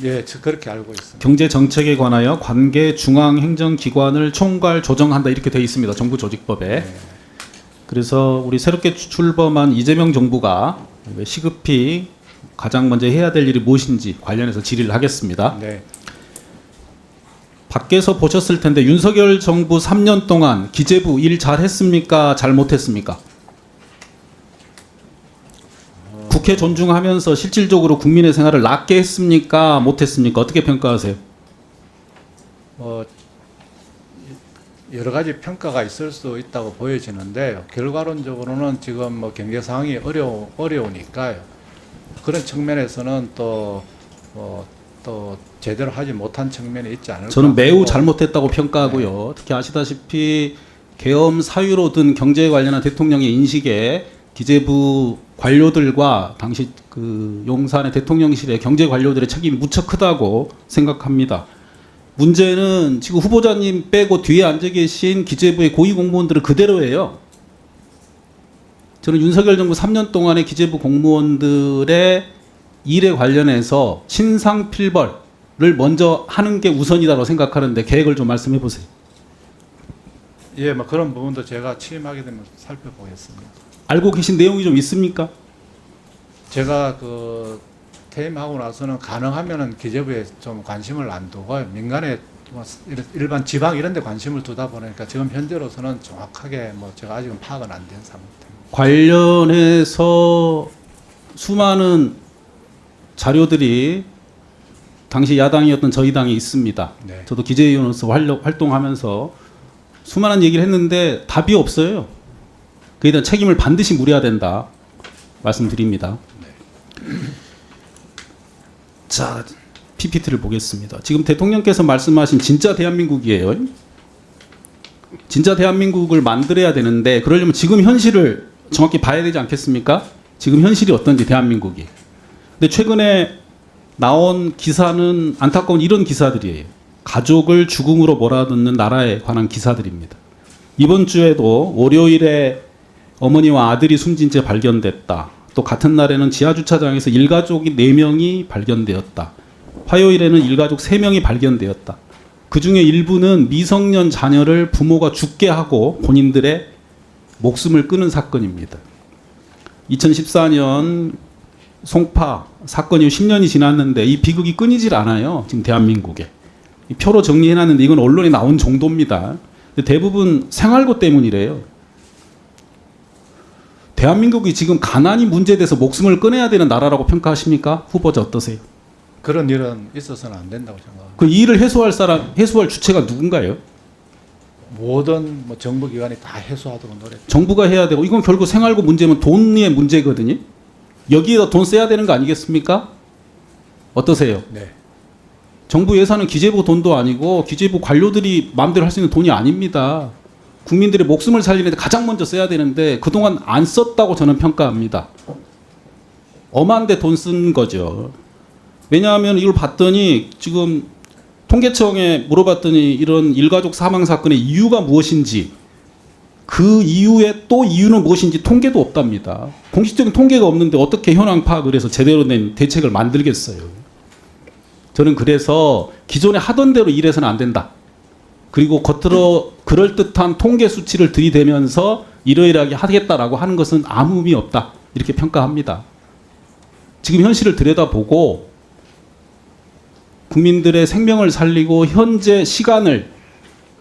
예, 그렇게 알고 있습니다. 경제 정책에 관하여 관계 중앙 행정기관을 총괄 조정한다 이렇게 되어 있습니다. 정부 조직법에. 네. 그래서 우리 새롭게 출범한 이재명 정부가 시급히 가장 먼저 해야 될 일이 무엇인지 관련해서 질의를 하겠습니다. 네. 밖에서 보셨을 텐데 윤석열 정부 3년 동안 기재부 일 잘했습니까? 잘 못했습니까? 국회 존중하면서 실질적으로 국민의 생활을 낫게 했습니까? 못했습니까? 어떻게 평가하세요? 여러 가지 평가가 있을 수 있다고 보여지는데 결과론적으로는 지금 뭐 경제 상황이 어려우니까요. 그런 측면에서는 또 제대로 하지 못한 측면이 있지 않을까. 저는 매우 하고. 잘못했다고 평가하고요. 특히 아시다시피 계엄 사유로 든 경제에 관련한 대통령의 인식에 기재부 관료들과 당시 그 용산의 대통령실의 경제 관료들의 책임이 무척 크다고 생각합니다. 문제는 지금 후보자님 빼고 뒤에 앉아 계신 기재부의 고위 공무원들은 그대로예요. 저는 윤석열 정부 3년 동안의 기재부 공무원들의 일에 관련해서 신상필벌을 먼저 하는 게 우선이다라고 생각하는데 계획을 좀 말씀해 보세요. 예, 뭐 그런 부분도 제가 취임하게 되면 살펴보겠습니다. 알고 계신 내용이 좀 있습니까? 제가 퇴임하고 나서는 가능하면은 기재부에 좀 관심을 안 두고 민간에 뭐 일반 지방 이런 데 관심을 두다 보니까 지금 현재로서는 정확하게 뭐 제가 아직은 파악은 안 된 상태입니다. 관련해서 수많은 자료들이 당시 야당이었던 저희 당에 있습니다. 네. 저도 기재위원으로서 활동하면서 수많은 얘기를 했는데 답이 없어요. 그에 대한 책임을 반드시 물어야 된다 말씀드립니다. 자, PPT를 보겠습니다. 지금 대통령께서 말씀하신 진짜 대한민국이에요. 진짜 대한민국을 만들어야 되는데 그러려면 지금 현실을 정확히 봐야 되지 않겠습니까? 지금 현실이 어떤지 대한민국이. 근데 최근에 나온 기사는 안타까운 이런 기사들이에요. 가족을 죽음으로 몰아넣는 나라에 관한 기사들입니다. 이번 주에도 월요일에 어머니와 아들이 숨진 채 발견됐다. 또 같은 날에는 지하주차장에서 일가족이 4명이 발견되었다. 화요일에는 일가족 3명이 발견되었다. 그 중에 일부는 미성년 자녀를 부모가 죽게 하고 본인들의 목숨을 끊은 사건입니다. 2014년 송파 사건 이후 10년이 지났는데 이 비극이 끊이질 않아요. 지금 대한민국에. 표로 정리해놨는데 이건 언론에 나온 정도입니다. 대부분 생활고 때문이래요. 대한민국이 지금 가난이 문제돼서 목숨을 끊어야 되는 나라라고 평가하십니까? 후보자 어떠세요? 그런 일은 있어서는 안 된다고 생각합니다. 그 일을 해소할 주체가 누군가요? 모든 뭐 정부기관이 다 해소하도록 노력. 정부가 해야 되고 이건 결국 생활고 문제면 돈의 문제거든요. 여기에다 돈 써야 되는 거 아니겠습니까? 어떠세요? 네. 정부 예산은 기재부 돈도 아니고 기재부 관료들이 마음대로 할 수 있는 돈이 아닙니다. 국민들의 목숨을 살리는데 가장 먼저 써야 되는데 그동안 안 썼다고 저는 평가합니다. 엄한데 돈 쓴 거죠. 왜냐하면 이걸 봤더니 지금 통계청에 물어봤더니 이런 일가족 사망 사건의 이유가 무엇인지 그 이유의 또 이유는 무엇인지 통계도 없답니다. 공식적인 통계가 없는데 어떻게 현황 파악을 해서 제대로 된 대책을 만들겠어요. 저는 그래서 기존에 하던 대로 일해서는 안 된다. 그리고 겉으로 그럴듯한 통계 수치를 들이대면서 이러이러하게 하겠다라고 하는 것은 아무 의미 없다. 이렇게 평가합니다. 지금 현실을 들여다보고 국민들의 생명을 살리고 현재 시간을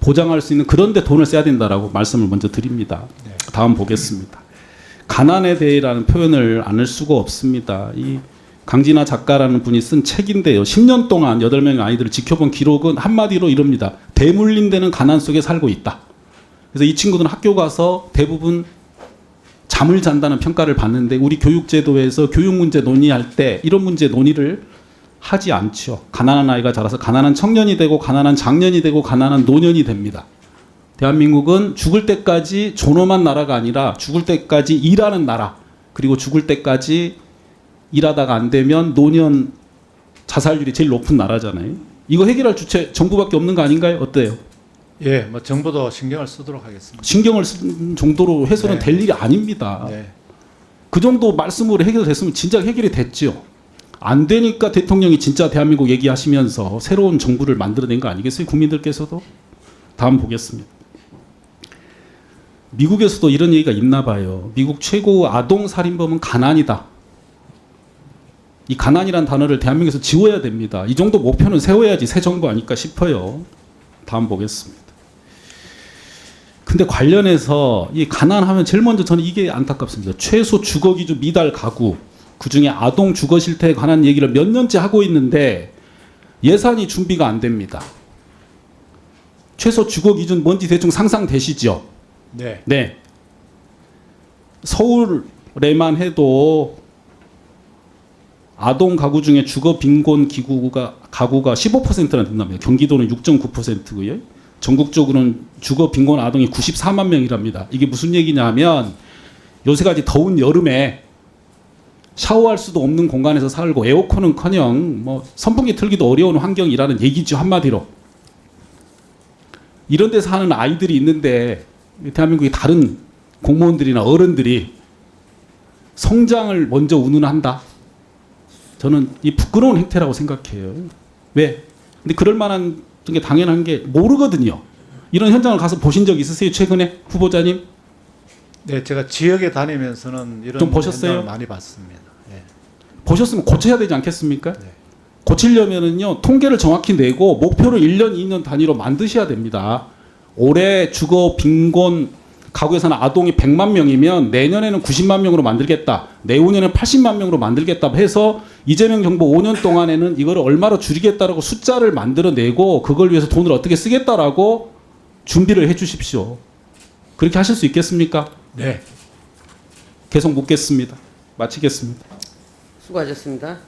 보장할 수 있는 그런 데 돈을 써야 된다라고 말씀을 먼저 드립니다. 네. 다음 보겠습니다. 가난에 대해라는 표현을 안 할 수가 없습니다. 이 강진아 작가라는 분이 쓴 책인데요. 10년 동안 8명의 아이들을 지켜본 기록은 한마디로 이럽니다. 대물림 되는 가난 속에 살고 있다. 그래서 이 친구들은 학교 가서 대부분 잠을 잔다는 평가를 받는데 우리 교육제도에서 교육 문제 논의할 때 이런 문제 논의를 하지 않죠. 가난한 아이가 자라서 가난한 청년이 되고 가난한 장년이 되고 가난한 노년이 됩니다. 대한민국은 죽을 때까지 존엄한 나라가 아니라 죽을 때까지 일하는 나라, 그리고 죽을 때까지 일하다가 안 되면 노년 자살률이 제일 높은 나라잖아요. 이거 해결할 주체 정부밖에 없는 거 아닌가요? 어때요? 예, 뭐 정부도 신경을 쓰도록 하겠습니다. 신경을 쓴 정도로 해서는 네. 될 일이 아닙니다. 네. 그 정도 말씀으로 해결됐으면 진작 해결이 됐죠. 안 되니까 대통령이 진짜 대한민국 얘기하시면서 새로운 정부를 만들어낸 거 아니겠어요? 국민들께서도. 다음 보겠습니다. 미국에서도 이런 얘기가 있나 봐요. 미국 최고 아동 살인범은 가난이다. 이 가난이란 단어를 대한민국에서 지워야 됩니다. 이 정도 목표는 세워야지 새 정부 아닐까 싶어요. 다음 보겠습니다. 근데 관련해서 이 가난하면 제일 먼저 저는 이게 안타깝습니다. 최소 주거 기준 미달 가구, 그중에 아동 주거 실태에 관한 얘기를 몇 년째 하고 있는데 예산이 준비가 안 됩니다. 최소 주거 기준 뭔지 대충 상상되시죠? 네. 네. 서울에만 해도 아동 가구 중에 주거 빈곤 가구가 15%나 된답니다. 경기도는 6.9%고요. 전국적으로는 주거 빈곤 아동이 94만 명이랍니다. 이게 무슨 얘기냐면 요새까지 더운 여름에 샤워할 수도 없는 공간에서 살고 에어컨은커녕 뭐 선풍기 틀기도 어려운 환경이라는 얘기죠, 한마디로. 이런 데서 사는 아이들이 있는데 대한민국의 다른 공무원들이나 어른들이 성장을 먼저 운운한다. 저는 이 부끄러운 행태라고 생각해요. 왜? 근데 그럴 만한 게 당연한 게 모르거든요. 이런 현장을 가서 보신 적 있으세요? 최근에 후보자님? 네, 제가 지역에 다니면서는 이런 좀 보셨어요? 현장을 많이 봤습니다. 예. 보셨으면 고쳐야 되지 않겠습니까? 네. 고치려면은요, 통계를 정확히 내고 목표를 1년, 2년 단위로 만드셔야 됩니다. 올해 주거 빈곤 가구에 사는 아동이 100만 명이면 내년에는 90만 명으로 만들겠다. 내후년에는 80만 명으로 만들겠다 해서 이재명 정부 5년 동안에는 이걸 얼마로 줄이겠다라고 숫자를 만들어내고 그걸 위해서 돈을 어떻게 쓰겠다라고 준비를 해 주십시오. 그렇게 하실 수 있겠습니까? 네. 계속 묻겠습니다. 마치겠습니다. 수고하셨습니다.